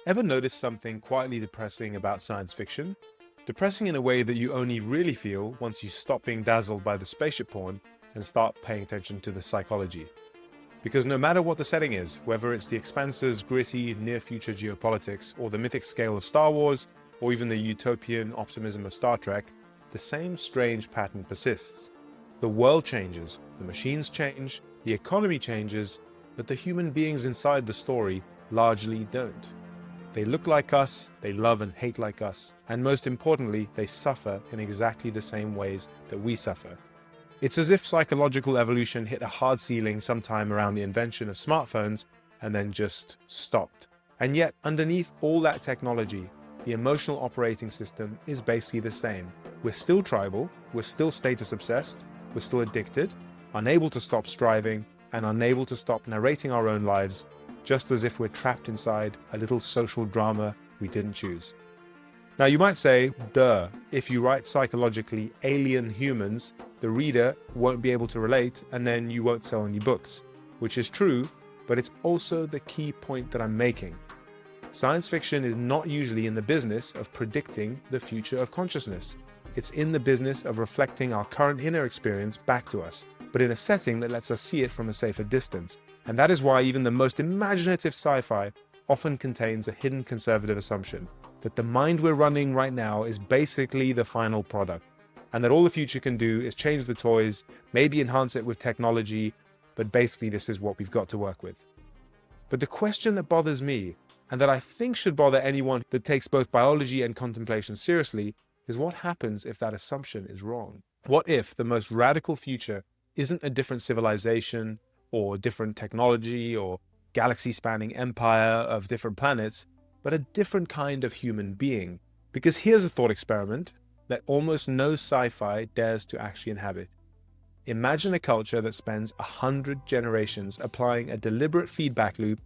Ever notice something quietly depressing about science fiction? Depressing in a way that you only really feel once you stop being dazzled by the spaceship porn and start paying attention to the psychology. Because no matter what the setting is, whether it's the Expanse's gritty, near-future geopolitics, or the mythic scale of Star Wars, or even the utopian optimism of Star Trek, the same strange pattern persists. The world changes, the machines change, the economy changes, but the human beings inside the story largely don't. They look like us, they love and hate like us, and most importantly, they suffer in exactly the same ways that we suffer. It's as if psychological evolution hit a hard ceiling sometime around the invention of smartphones and then just stopped. And yet, underneath all that technology, the emotional operating system is basically the same. We're still tribal, we're still status obsessed, we're still addicted, unable to stop striving, and unable to stop narrating our own lives, just as if we're trapped inside a little social drama we didn't choose. Now you might say, duh, if you write psychologically alien humans, the reader won't be able to relate and then you won't sell any books. Which is true, but it's also the key point that I'm making. Science fiction is not usually in the business of predicting the future of consciousness. It's in the business of reflecting our current inner experience back to us, but in a setting that lets us see it from a safer distance. And that is why even the most imaginative sci-fi often contains a hidden conservative assumption that the mind we're running right now is basically the final product, and that all the future can do is change the toys, maybe enhance it with technology, but basically this is what we've got to work with. But the question that bothers me, and that I think should bother anyone that takes both biology and contemplation seriously, is what happens if that assumption is wrong? What if the most radical future isn't a different civilization, or different technology, or galaxy-spanning empire of different planets, but a different kind of human being? Because here's a thought experiment that almost no sci-fi dares to actually inhabit. Imagine a culture that spends 100 generations applying a deliberate feedback loop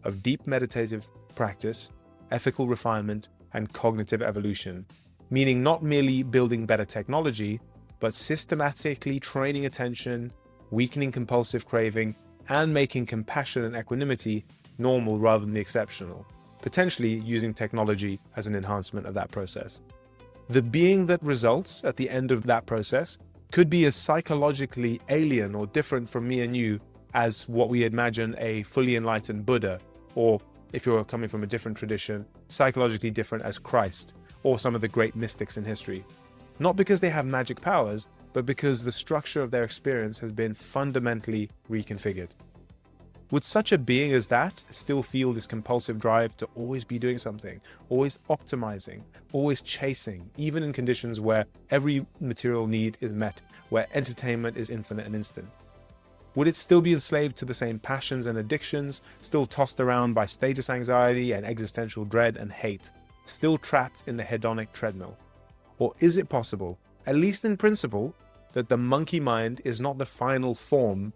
of deep meditative practice, ethical refinement, and cognitive evolution, meaning not merely building better technology, but systematically training attention, weakening compulsive craving, and making compassion and equanimity normal rather than the exceptional, potentially using technology as an enhancement of that process. The being that results at the end of that process could be as psychologically alien or different from me and you as what we imagine a fully enlightened Buddha, or if you're coming from a different tradition, psychologically different as Christ, or some of the great mystics in history. Not because they have magic powers, but because the structure of their experience has been fundamentally reconfigured. Would such a being as that still feel this compulsive drive to always be doing something, always optimizing, always chasing, even in conditions where every material need is met, where entertainment is infinite and instant? Would it still be enslaved to the same passions and addictions, still tossed around by status anxiety and existential dread and hate, still trapped in the hedonic treadmill? Or is it possible, at least in principle, that the monkey mind is not the final form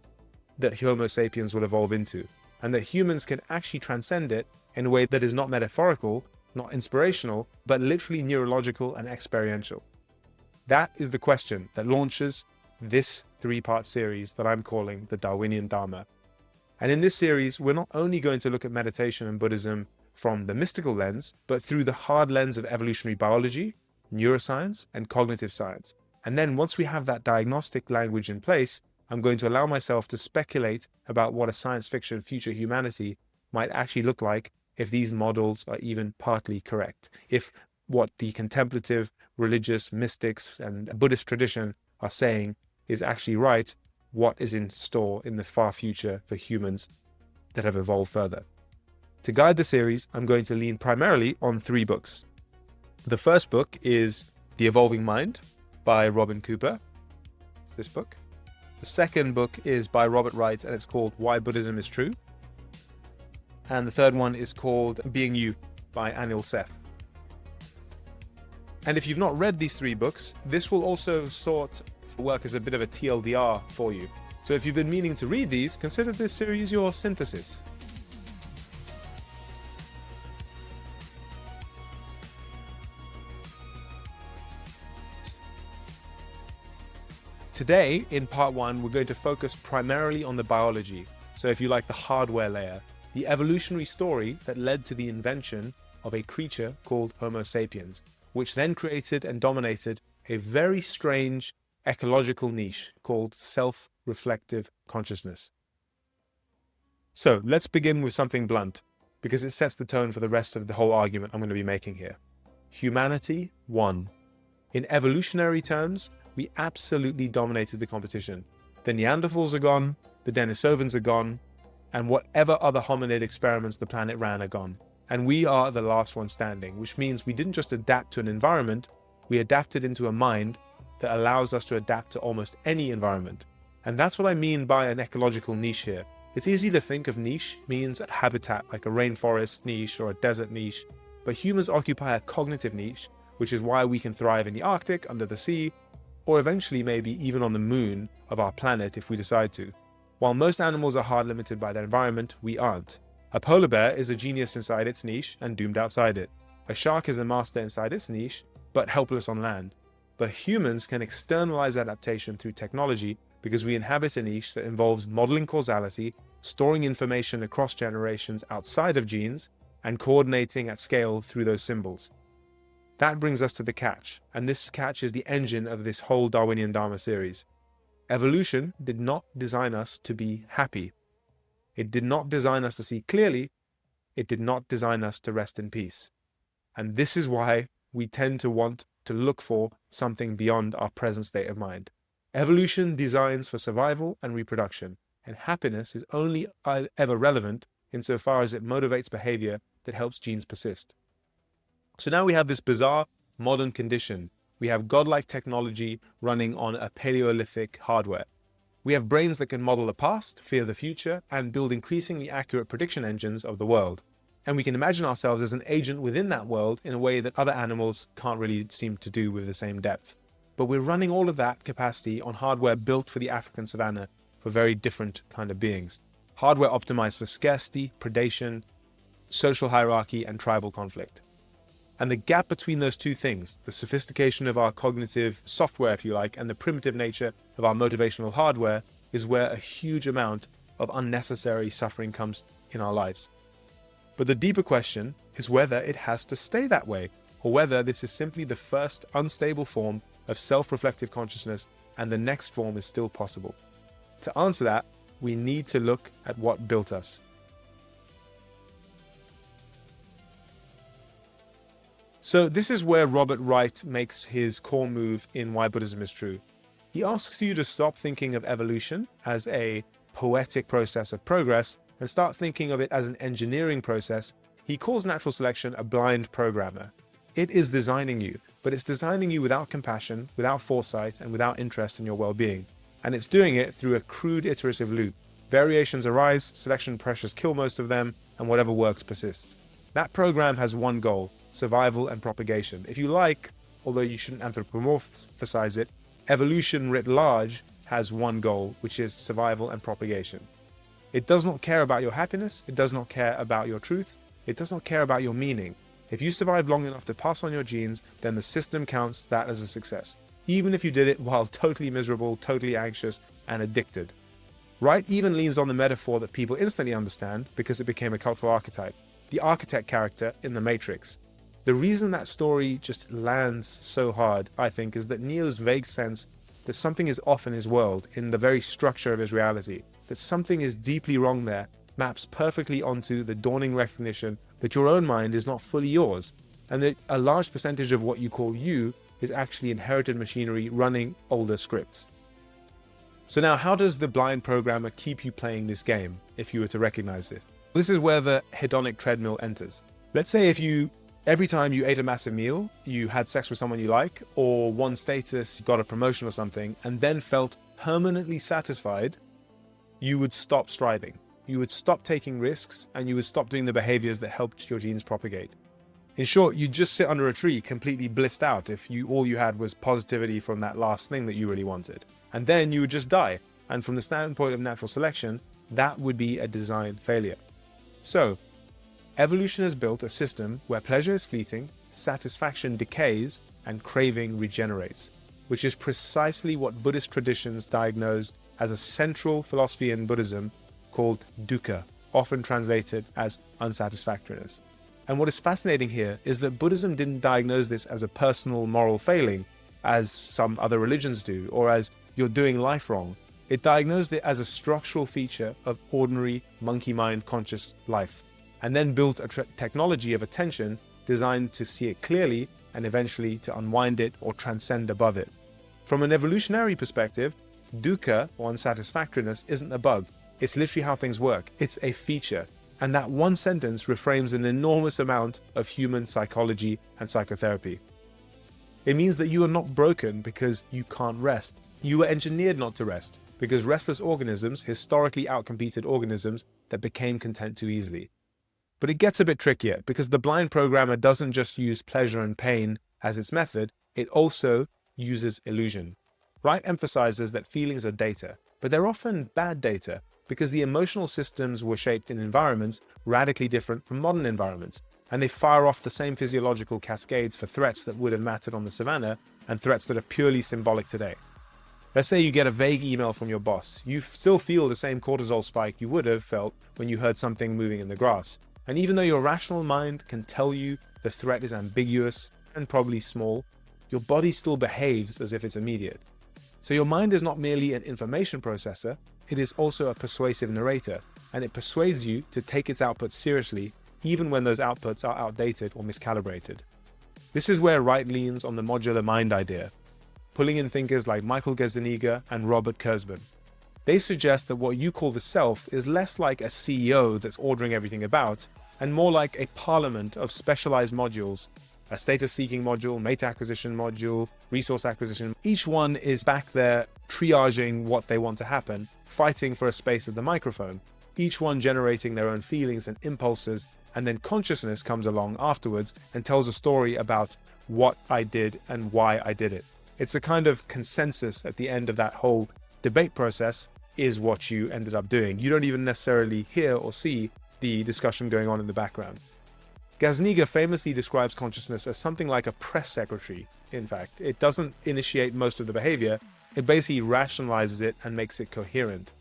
that Homo sapiens will evolve into, and that humans can actually transcend it in a way that is not metaphorical, not inspirational, but literally neurological and experiential? That is the question that launches this three-part series that I'm calling the Darwinian Dharma. And in this series, we're not only going to look at meditation and Buddhism from the mystical lens, but through the hard lens of evolutionary biology, neuroscience, and cognitive science. And then once we have that diagnostic language in place, I'm going to allow myself to speculate about what a science fiction future humanity might actually look like if these models are even partly correct. If what the contemplative, religious, mystics, and Buddhist tradition are saying is actually right, what is in store in the far future for humans that have evolved further. To guide the series, I'm going to lean primarily on 3 books. The first book is The Evolving Mind by Robin Cooper. It's this book. The second book is by Robert Wright, and it's called Why Buddhism is True. And the third one is called Being You by Anil Seth. And if you've not read these 3 books, this will also sort of work as a bit of a TLDR for you. So if you've been meaning to read these, consider this series your synthesis. Today, in part 1, we're going to focus primarily on the biology. So if you like, the hardware layer, the evolutionary story that led to the invention of a creature called Homo sapiens, which then created and dominated a very strange ecological niche called self-reflective consciousness. So let's begin with something blunt, because it sets the tone for the rest of the whole argument I'm going to be making here. Humanity won. In evolutionary terms, we absolutely dominated the competition. The Neanderthals are gone, the Denisovans are gone, and whatever other hominid experiments the planet ran are gone. And we are the last one standing, which means we didn't just adapt to an environment, we adapted into a mind that allows us to adapt to almost any environment. And that's what I mean by an ecological niche here. It's easy to think of niche means a habitat like a rainforest niche or a desert niche, but humans occupy a cognitive niche, which is why we can thrive in the Arctic, under the sea, or eventually maybe even on the moon of our planet if we decide to. While most animals are hard limited by their environment, we aren't. A polar bear is a genius inside its niche and doomed outside it. A shark is a master inside its niche, but helpless on land. But humans can externalize adaptation through technology because we inhabit a niche that involves modeling causality, storing information across generations outside of genes, and coordinating at scale through those symbols. That brings us to the catch, and this catch is the engine of this whole Darwinian Dharma series. Evolution did not design us to be happy. It did not design us to see clearly. It did not design us to rest in peace. And this is why we tend to want to look for something beyond our present state of mind. Evolution designs for survival and reproduction, and happiness is only ever relevant insofar as it motivates behavior that helps genes persist. So now we have this bizarre modern condition. We have godlike technology running on a Paleolithic hardware. We have brains that can model the past, fear the future, and build increasingly accurate prediction engines of the world. And we can imagine ourselves as an agent within that world in a way that other animals can't really seem to do with the same depth. But we're running all of that capacity on hardware built for the African savanna for very different kind of beings. Hardware optimized for scarcity, predation, social hierarchy, and tribal conflict. And the gap between those two things, the sophistication of our cognitive software, if you like, and the primitive nature of our motivational hardware, is where a huge amount of unnecessary suffering comes in our lives. But the deeper question is whether it has to stay that way, or whether this is simply the first unstable form of self-reflective consciousness and the next form is still possible. To answer that, we need to look at what built us. So this is where Robert Wright makes his core move in Why Buddhism is True. He asks you to stop thinking of evolution as a poetic process of progress and start thinking of it as an engineering process. He calls natural selection a blind programmer. It is designing you, but it's designing you without compassion, without foresight, and without interest in your well-being. And it's doing it through a crude iterative loop. Variations arise, selection pressures kill most of them, and whatever works persists. That program has one goal: survival and propagation. If you like, although you shouldn't anthropomorphize it, evolution writ large has one goal, which is survival and propagation. It does not care about your happiness, it does not care about your truth, it does not care about your meaning. If you survive long enough to pass on your genes, then the system counts that as a success, even if you did it while totally miserable, totally anxious, and addicted. Wright even leans on the metaphor that people instantly understand because it became a cultural archetype, the architect character in The Matrix. The reason that story just lands so hard, I think, is that Neo's vague sense that something is off in his world, in the very structure of his reality, that something is deeply wrong there, maps perfectly onto the dawning recognition that your own mind is not fully yours, and that a large percentage of what you call you is actually inherited machinery running older scripts. So now, how does the blind programmer keep you playing this game, if you were to recognize this? This is where the hedonic treadmill enters. Let's say every time you ate a massive meal, you had sex with someone you like, or won status, got a promotion or something, and then felt permanently satisfied, you would stop striving. You would stop taking risks, and you would stop doing the behaviors that helped your genes propagate. In short, you'd just sit under a tree completely blissed out if all you had was positivity from that last thing that you really wanted. And then you would just die. And from the standpoint of natural selection, that would be a design failure. So, evolution has built a system where pleasure is fleeting, satisfaction decays, and craving regenerates, which is precisely what Buddhist traditions diagnosed as a central philosophy in Buddhism called dukkha, often translated as unsatisfactoriness. And what is fascinating here is that Buddhism didn't diagnose this as a personal moral failing, as some other religions do, or as you're doing life wrong. It diagnosed it as a structural feature of ordinary monkey mind conscious life, and then built a technology of attention designed to see it clearly and eventually to unwind it or transcend above it. From an evolutionary perspective, dukkha, or unsatisfactoriness, isn't a bug. It's literally how things work. It's a feature. And that one sentence reframes an enormous amount of human psychology and psychotherapy. It means that you are not broken because you can't rest. You were engineered not to rest because restless organisms historically outcompeted organisms that became content too easily. But it gets a bit trickier because the blind programmer doesn't just use pleasure and pain as its method, it also uses illusion. Wright emphasizes that feelings are data, but they're often bad data because the emotional systems were shaped in environments radically different from modern environments, and they fire off the same physiological cascades for threats that would have mattered on the savannah and threats that are purely symbolic today. Let's say you get a vague email from your boss. You still feel the same cortisol spike you would have felt when you heard something moving in the grass. And even though your rational mind can tell you the threat is ambiguous and probably small, your body still behaves as if it's immediate. So your mind is not merely an information processor, it is also a persuasive narrator, and it persuades you to take its outputs seriously, even when those outputs are outdated or miscalibrated. This is where Wright leans on the modular mind idea, pulling in thinkers like Michael Gazzaniga and Robert Kurzban. They suggest that what you call the self is less like a CEO that's ordering everything about, and more like a parliament of specialized modules, a status-seeking module, mate acquisition module, resource acquisition. Each one is back there triaging what they want to happen, fighting for a space at the microphone, each one generating their own feelings and impulses, and then consciousness comes along afterwards and tells a story about what I did and why I did it. It's a kind of consensus at the end of that whole debate process is what you ended up doing. You don't even necessarily hear or see the discussion going on in the background. Gazzaniga famously describes consciousness as something like a press secretary. In fact, it doesn't initiate most of the behavior, it basically rationalizes it and makes it coherent.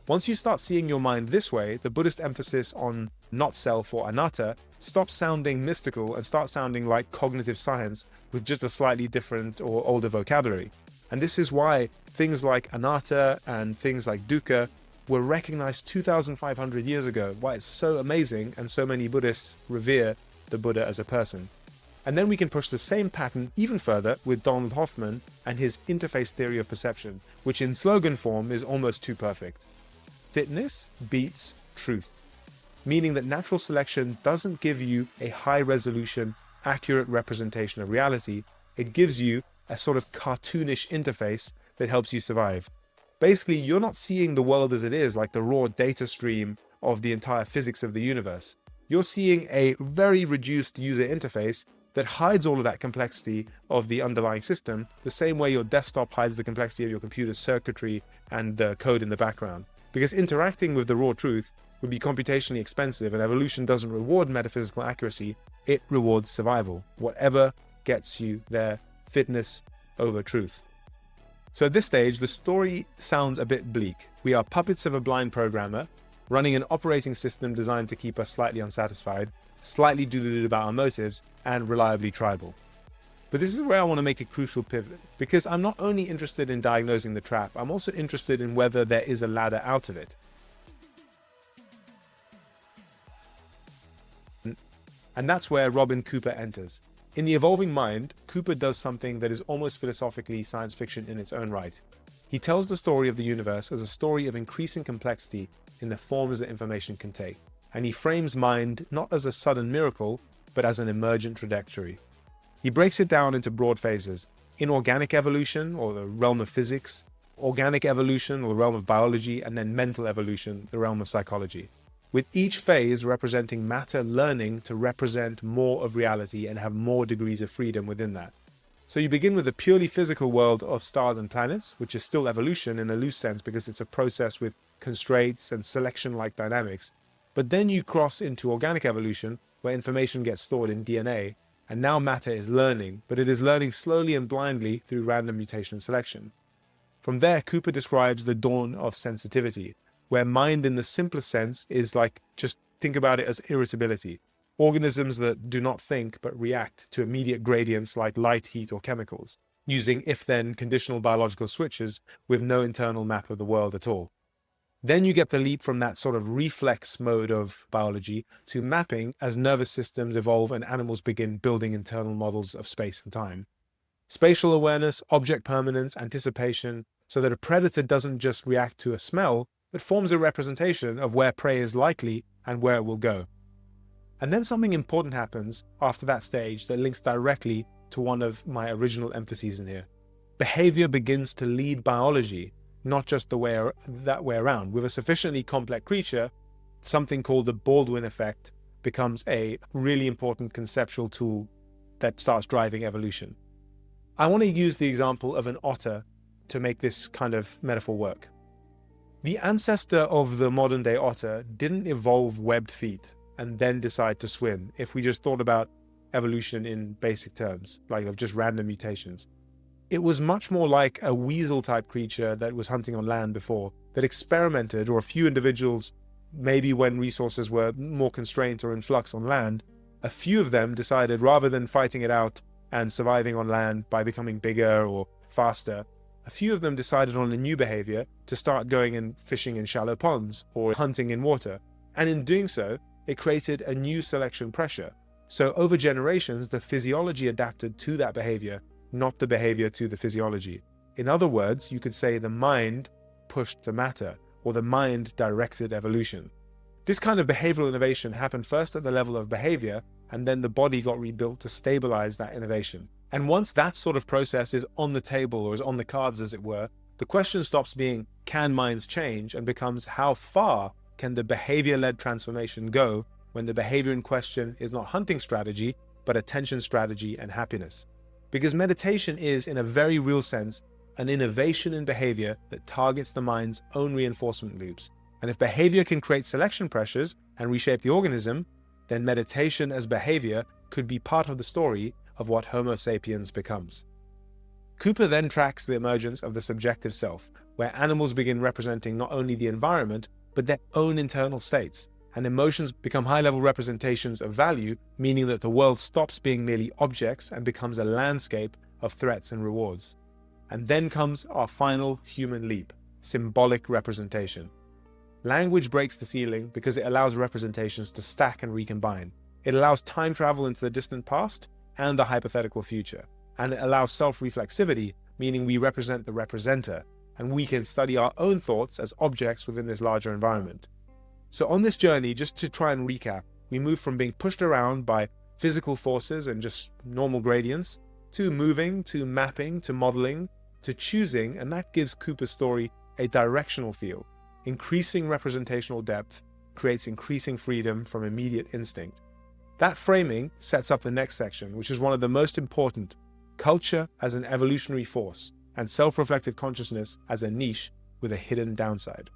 Once you start seeing your mind this way, the Buddhist emphasis on not self or anatta stops sounding mystical and starts sounding like cognitive science with just a slightly different or older vocabulary. And this is why things like anatta and things like dukkha were recognized 2,500 years ago, why it's so amazing and so many Buddhists revere the Buddha as a person. And then we can push the same pattern even further with Donald Hoffman and his interface theory of perception, which in slogan form is almost too perfect. Fitness beats truth, meaning that natural selection doesn't give you a high-resolution, accurate representation of reality. It gives you a sort of cartoonish interface that helps you survive. Basically, you're not seeing the world as it is, like the raw data stream of the entire physics of the universe. You're seeing a very reduced user interface that hides all of that complexity of the underlying system, the same way your desktop hides the complexity of your computer's circuitry and the code in the background. Because interacting with the raw truth would be computationally expensive, and evolution doesn't reward metaphysical accuracy, it rewards survival. Whatever gets you there, fitness over truth. So at this stage, the story sounds a bit bleak. We are puppets of a blind programmer, running an operating system designed to keep us slightly unsatisfied, slightly deluded about our motives, and reliably tribal. But this is where I want to make a crucial pivot, because I'm not only interested in diagnosing the trap, I'm also interested in whether there is a ladder out of it. And that's where Robin Cooper enters. In The Evolving Mind, Cooper does something that is almost philosophically science fiction in its own right. He tells the story of the universe as a story of increasing complexity in the forms that information can take. And he frames mind not as a sudden miracle, but as an emergent trajectory. He breaks it down into broad phases: inorganic evolution, or the realm of physics, organic evolution, or the realm of biology, and then mental evolution, the realm of psychology. With each phase representing matter learning to represent more of reality and have more degrees of freedom within that. So you begin with a purely physical world of stars and planets, which is still evolution in a loose sense because it's a process with constraints and selection-like dynamics. But then you cross into organic evolution, where information gets stored in DNA, and now matter is learning, but it is learning slowly and blindly through random mutation and selection. From there, Cooper describes the dawn of sensitivity, where mind in the simplest sense is like, just think about it as irritability. organisms that do not think but react to immediate gradients like light, heat, or chemicals, using if-then conditional biological switches with no internal map of the world at all. Then you get the leap from that sort of reflex mode of biology to mapping as nervous systems evolve and animals begin building internal models of space and time. Spatial awareness, object permanence, anticipation, so that a predator doesn't just react to a smell, but forms a representation of where prey is likely and where it will go. And then something important happens after that stage that links directly to one of my original emphases in here. Behavior begins to lead biology, not just that way around. With a sufficiently complex creature, something called the Baldwin effect becomes a really important conceptual tool that starts driving evolution. I want to use the example of an otter to make this kind of metaphor work. The ancestor of the modern day otter didn't evolve webbed feet and then decide to swim if we just thought about evolution in basic terms, like of just random mutations. It was much more like a weasel-type creature that was hunting on land before, that experimented, or a few individuals, maybe when resources were more constrained or in flux on land, a few of them decided rather than fighting it out and surviving on land by becoming bigger or faster, a few of them decided on a new behavior to start going and fishing in shallow ponds or hunting in water. And in doing so, it created a new selection pressure. So over generations, the physiology adapted to that behavior, not the behavior to the physiology. In other words, you could say the mind pushed the matter, or the mind directed evolution. This kind of behavioral innovation happened first at the level of behavior, and then the body got rebuilt to stabilize that innovation. And once that sort of process is on the table, or is on the cards as it were, the question stops being, can minds change, and becomes, how far can the behavior-led transformation go when the behavior in question is not hunting strategy, but attention strategy and happiness? Because meditation is, in a very real sense, an innovation in behavior that targets the mind's own reinforcement loops. And if behavior can create selection pressures and reshape the organism, then meditation as behavior could be part of the story of what Homo sapiens becomes. Cooper then tracks the emergence of the subjective self, where animals begin representing not only the environment, but their own internal states, and emotions become high-level representations of value, meaning that the world stops being merely objects and becomes a landscape of threats and rewards. And then comes our final human leap, symbolic representation. Language breaks the ceiling because it allows representations to stack and recombine. It allows time travel into the distant past and the hypothetical future. And it allows self-reflexivity, meaning we represent the representer, and we can study our own thoughts as objects within this larger environment. So on this journey, just to try and recap, we move from being pushed around by physical forces and just normal gradients, to moving, to mapping, to modeling, to choosing, and that gives Cooper's story a directional feel. Increasing representational depth creates increasing freedom from immediate instinct. That framing sets up the next section, which is one of the most important: culture as an evolutionary force, and self-reflective consciousness as a niche with a hidden downside.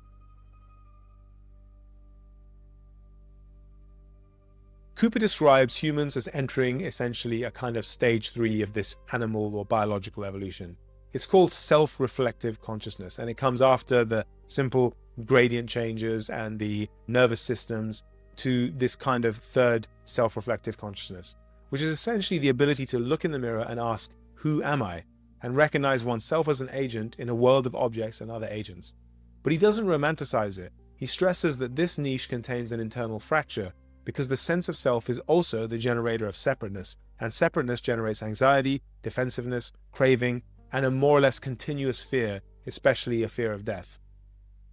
Cooper describes humans as entering essentially a kind of stage 3 of this animal or biological evolution. It's called self-reflective consciousness, and it comes after the simple gradient changes and the nervous systems to this kind of third self-reflective consciousness, which is essentially the ability to look in the mirror and ask, who am I? And recognize oneself as an agent in a world of objects and other agents. But he doesn't romanticize it. He stresses that this niche contains an internal fracture, because the sense of self is also the generator of separateness, and separateness generates anxiety, defensiveness, craving, and a more or less continuous fear, especially a fear of death.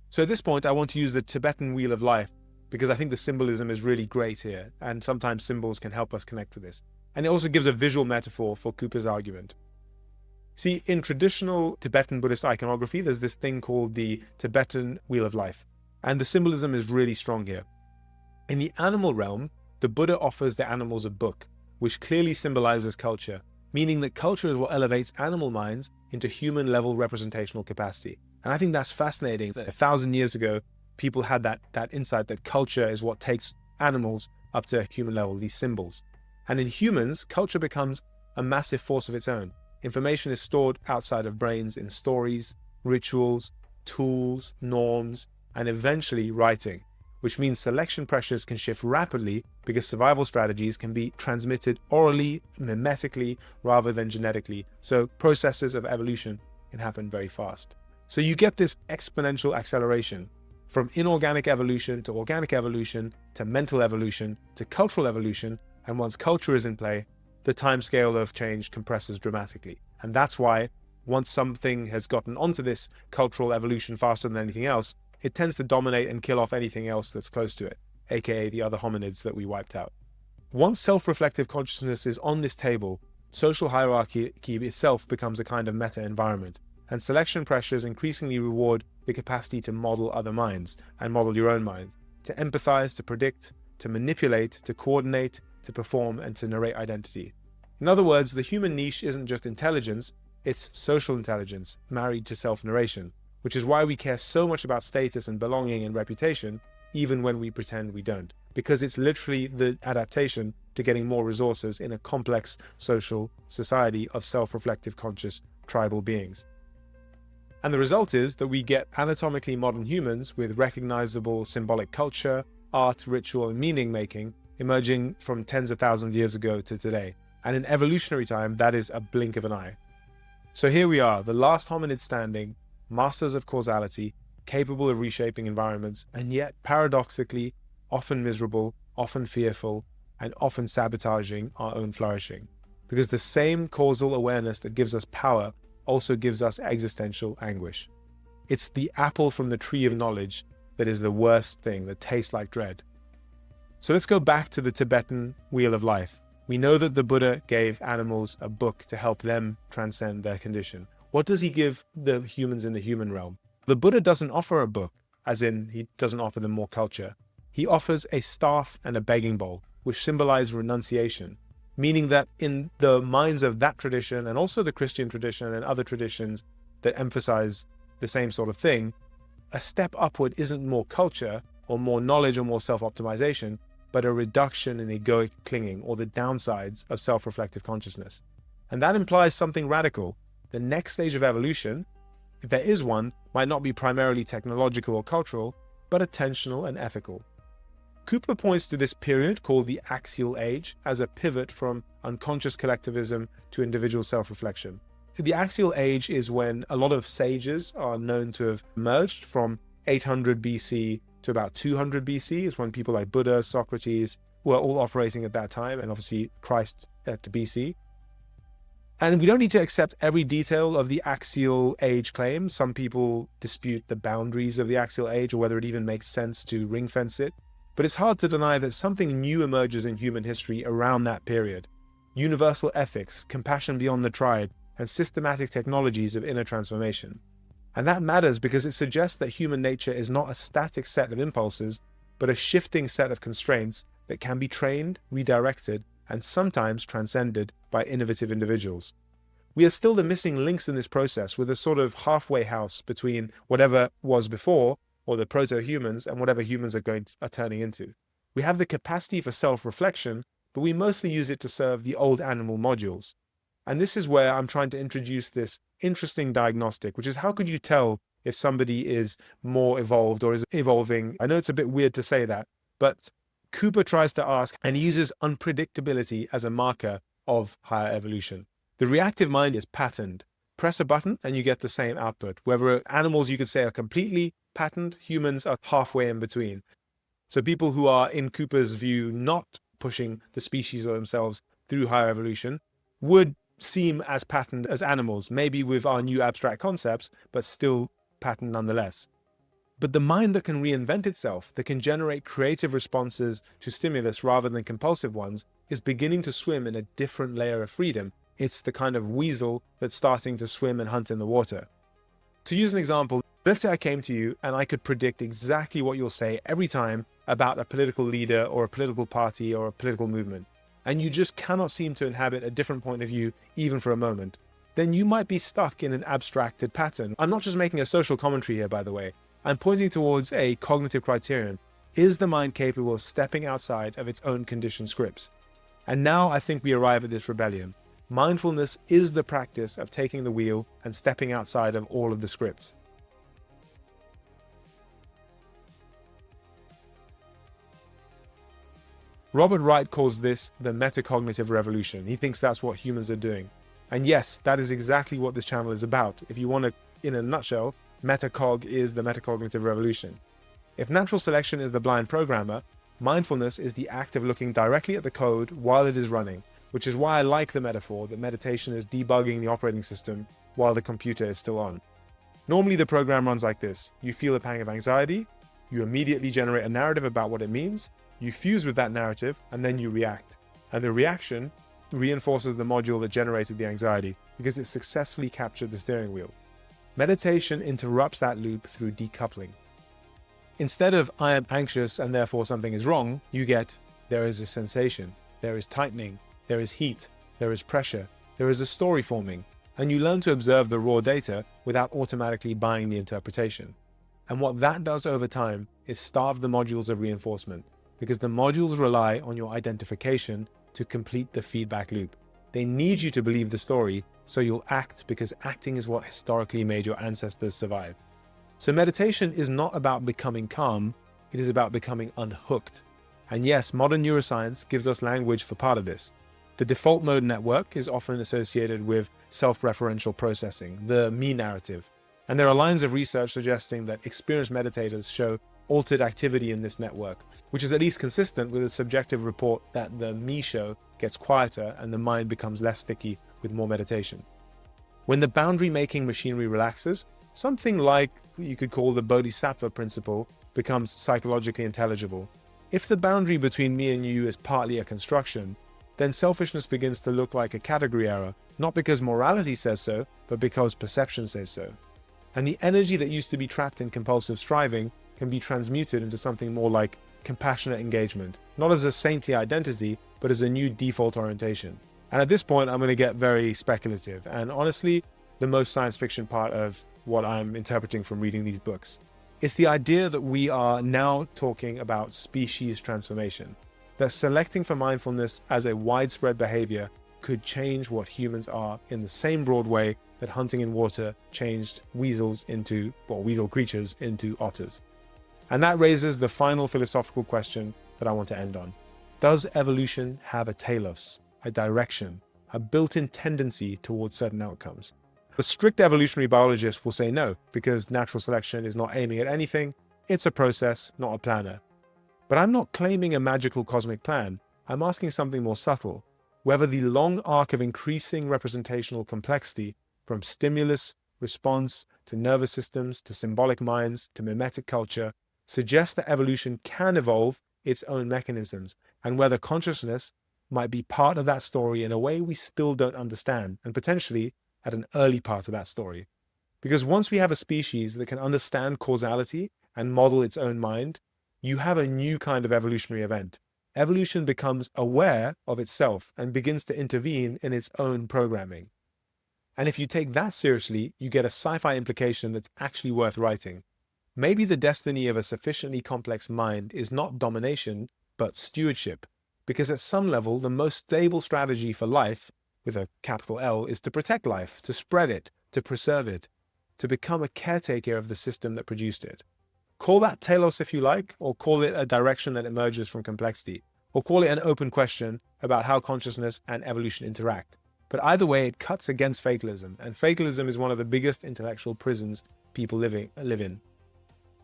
So at this point, I want to use the Tibetan Wheel of Life, because I think the symbolism is really great here, and sometimes symbols can help us connect with this. And it also gives a visual metaphor for Cooper's argument. See, in traditional Tibetan Buddhist iconography, there's this thing called the Tibetan Wheel of Life, and the symbolism is really strong here. In the animal realm, the Buddha offers the animals a book, which clearly symbolizes culture, meaning that culture is what elevates animal minds into human-level representational capacity. And I think that's fascinating that 1,000 years ago, people had that insight that culture is what takes animals up to a human level, these symbols. And in humans, culture becomes a massive force of its own. Information is stored outside of brains in stories, rituals, tools, norms, and eventually writing. which means selection pressures can shift rapidly because survival strategies can be transmitted orally, mimetically, rather than genetically. So processes of evolution can happen very fast. So you get this exponential acceleration from inorganic evolution to organic evolution to mental evolution to cultural evolution. And once culture is in play, the timescale of change compresses dramatically. And that's why once something has gotten onto this cultural evolution faster than anything else, it tends to dominate and kill off anything else that's close to it, aka the other hominids that we wiped out. Once self-reflective consciousness is on this table, social hierarchy itself becomes a kind of meta-environment, and selection pressures increasingly reward the capacity to model other minds and model your own mind, to empathize, to predict, to manipulate, to coordinate, to perform, and to narrate identity. In other words, the human niche isn't just intelligence, it's social intelligence married to self-narration, which is why we care so much about status and belonging and reputation, even when we pretend we don't, because it's literally the adaptation to getting more resources in a complex social society of self-reflective conscious tribal beings. And the result is that we get anatomically modern humans with recognizable symbolic culture, art, ritual, and meaning making emerging from tens of thousands of years ago to today. And in evolutionary time, that is a blink of an eye. So here we are, the last hominid standing, masters of causality, capable of reshaping environments, and yet paradoxically often miserable, often fearful, and often sabotaging our own flourishing. Because the same causal awareness that gives us power also gives us existential anguish. It's the apple from the tree of knowledge that is the worst thing, that tastes like dread. So let's go back to the Tibetan wheel of life. We know that the Buddha gave animals a book to help them transcend their condition. What does he give the humans in the human realm? The Buddha doesn't offer a book, as in he doesn't offer them more culture. He offers a staff and a begging bowl, which symbolize renunciation, meaning that in the minds of that tradition and also the Christian tradition and other traditions that emphasize the same sort of thing, a step upward isn't more culture or more knowledge or more self-optimization, but a reduction in egoic clinging or the downsides of self-reflective consciousness. And that implies something radical. The next stage of evolution, if there is one, might not be primarily technological or cultural, but attentional and ethical. Cooper points to this period called the axial age as a pivot from unconscious collectivism to individual self-reflection. The axial age is when a lot of sages are known to have emerged from 800 BC to about 200 BC is when people like Buddha, Socrates were all operating at that time, and obviously Christ at BC. And we don't need to accept every detail of the axial age claim. Some people dispute the boundaries of the axial age or whether it even makes sense to ring fence it. But it's hard to deny that something new emerges in human history around that period. Universal ethics, compassion beyond the tribe, and systematic technologies of inner transformation. And that matters because it suggests that human nature is not a static set of impulses, but a shifting set of constraints that can be trained, redirected, and sometimes transcended by innovative individuals. We are still the missing links in this process, with a sort of halfway house between whatever was before, or the proto-humans, and whatever humans are turning into. We have the capacity for self-reflection, but we mostly use it to serve the old animal modules. And this is where I'm trying to introduce this interesting diagnostic, which is how could you tell if somebody is more evolved or is evolving? I know it's a bit weird to say that, but Cooper tries to ask, and he uses unpredictability as a marker of higher evolution. The reactive mind is patterned. Press a button and you get the same output. Whether animals you could say are completely patterned, humans are halfway in between. So people who are, in Cooper's view, not pushing the species or themselves through higher evolution would seem as patterned as animals, maybe with our new abstract concepts, but still patterned nonetheless. But the mind that can reinvent itself, that can generate creative responses to stimulus rather than compulsive ones, is beginning to swim in a different layer of freedom. It's the kind of weasel that's starting to swim and hunt in the water. To use an example, let's say I came to you and I could predict exactly what you'll say every time about a political leader or a political party or a political movement, and you just cannot seem to inhabit a different point of view even for a moment, then you might be stuck in an abstracted pattern. I'm not just making a social commentary here, by the way. I'm pointing towards a cognitive criterion. Is the mind capable of stepping outside of its own conditioned scripts? And now I think we arrive at this rebellion. Mindfulness is the practice of taking the wheel and stepping outside of all of the scripts. Robert Wright calls this the metacognitive revolution. He thinks that's what humans are doing. And yes, that is exactly what this channel is about. If you want to, in a nutshell, metacog is the metacognitive revolution. If natural selection is the blind programmer, mindfulness is the act of looking directly at the code while it is running, which is why I like the metaphor that meditation is debugging the operating system while the computer is still on. Normally the program runs like this. You feel a pang of anxiety, you immediately generate a narrative about what it means, you fuse with that narrative, and then you react. And the reaction reinforces the module that generated the anxiety because it successfully captured the steering wheel. Meditation interrupts that loop through decoupling. Instead of I am anxious and therefore something is wrong, you get there is a sensation, there is tightening, there is heat, there is pressure, there is a story forming, and you learn to observe the raw data without automatically buying the interpretation. And what that does over time is starve the modules of reinforcement, because the modules rely on your identification to complete the feedback loop. They need you to believe the story, so you'll act because acting is what historically made your ancestors survive. So meditation is not about becoming calm, it is about becoming unhooked. And yes, modern neuroscience gives us language for part of this. The default mode network is often associated with self-referential processing, the me narrative. And there are lines of research suggesting that experienced meditators show altered activity in this network, which is at least consistent with a subjective report that the me show gets quieter and the mind becomes less sticky with more meditation. When the boundary-making machinery relaxes, something like you could call the bodhisattva principle becomes psychologically intelligible. If the boundary between me and you is partly a construction, then selfishness begins to look like a category error, not because morality says so, but because perception says so. And the energy that used to be trapped in compulsive striving can be transmuted into something more like compassionate engagement, not as a saintly identity, but as a new default orientation. And at this point, I'm going to get very speculative, and honestly, the most science fiction part of what I'm interpreting from reading these books. It's the idea that we are now talking about species transformation, that selecting for mindfulness as a widespread behavior could change what humans are in the same broad way that hunting in water changed weasel creatures into otters. And that raises the final philosophical question that I want to end on. Does evolution have a telos, a direction, a built-in tendency towards certain outcomes? The strict evolutionary biologist will say no, because natural selection is not aiming at anything, it's a process, not a planner. But I'm not claiming a magical cosmic plan, I'm asking something more subtle, whether the long arc of increasing representational complexity, from stimulus, response, to nervous systems, to symbolic minds, to mimetic culture, suggests that evolution can evolve its own mechanisms, and whether consciousness might be part of that story in a way we still don't understand, and potentially at an early part of that story. Because once we have a species that can understand causality and model its own mind, you have a new kind of evolutionary event. Evolution becomes aware of itself and begins to intervene in its own programming. And if you take that seriously, you get a sci-fi implication that's actually worth writing. Maybe the destiny of a sufficiently complex mind is not domination, but stewardship. Because at some level, the most stable strategy for life, with a capital L, is to protect life, to spread it, to preserve it, to become a caretaker of the system that produced it. Call that telos if you like, or call it a direction that emerges from complexity, or call it an open question about how consciousness and evolution interact. But either way, it cuts against fatalism, and fatalism is one of the biggest intellectual prisons people live in.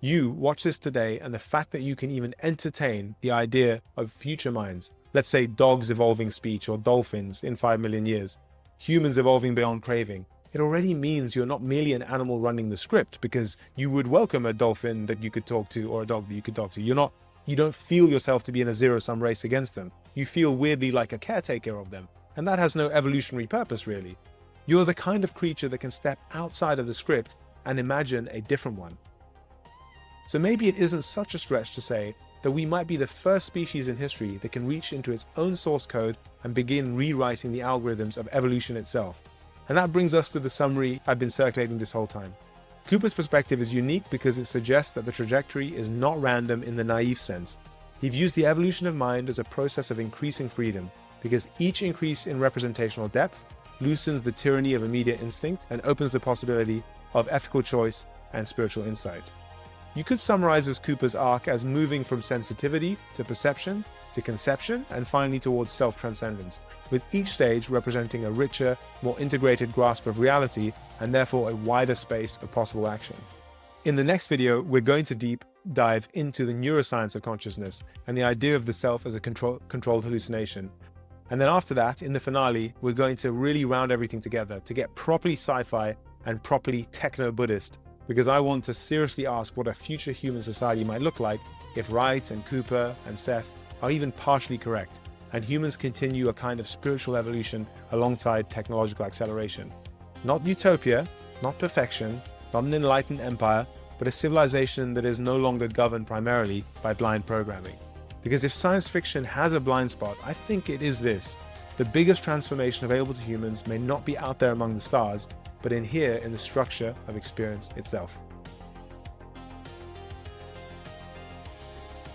You watch this today, and the fact that you can even entertain the idea of future minds, let's say dogs evolving speech or dolphins in 5 million years, humans evolving beyond craving, it already means you're not merely an animal running the script, because you would welcome a dolphin that you could talk to or a dog that you could talk to. You don't feel yourself to be in a zero-sum race against them. You feel weirdly like a caretaker of them, and that has no evolutionary purpose really. You're the kind of creature that can step outside of the script and imagine a different one. So maybe it isn't such a stretch to say that we might be the first species in history that can reach into its own source code and begin rewriting the algorithms of evolution itself. And that brings us to the summary I've been circulating this whole time. Cooper's perspective is unique because it suggests that the trajectory is not random in the naive sense. He views the evolution of mind as a process of increasing freedom, because each increase in representational depth loosens the tyranny of immediate instinct and opens the possibility of ethical choice and spiritual insight. You could summarize as Cooper's arc as moving from sensitivity to perception to conception and finally towards self-transcendence, with each stage representing a richer, more integrated grasp of reality and therefore a wider space of possible action. In the next video, we're going to deep dive into the neuroscience of consciousness and the idea of the self as a controlled hallucination. And then after that, in the finale, we're going to really round everything together to get properly sci-fi and properly techno-Buddhist, because I want to seriously ask what a future human society might look like if Wright and Cooper and Seth are even partially correct, and humans continue a kind of spiritual evolution alongside technological acceleration. Not utopia, not perfection, not an enlightened empire, but a civilization that is no longer governed primarily by blind programming. Because if science fiction has a blind spot, I think it is this. The biggest transformation available to humans may not be out there among the stars, but in here in the structure of experience itself.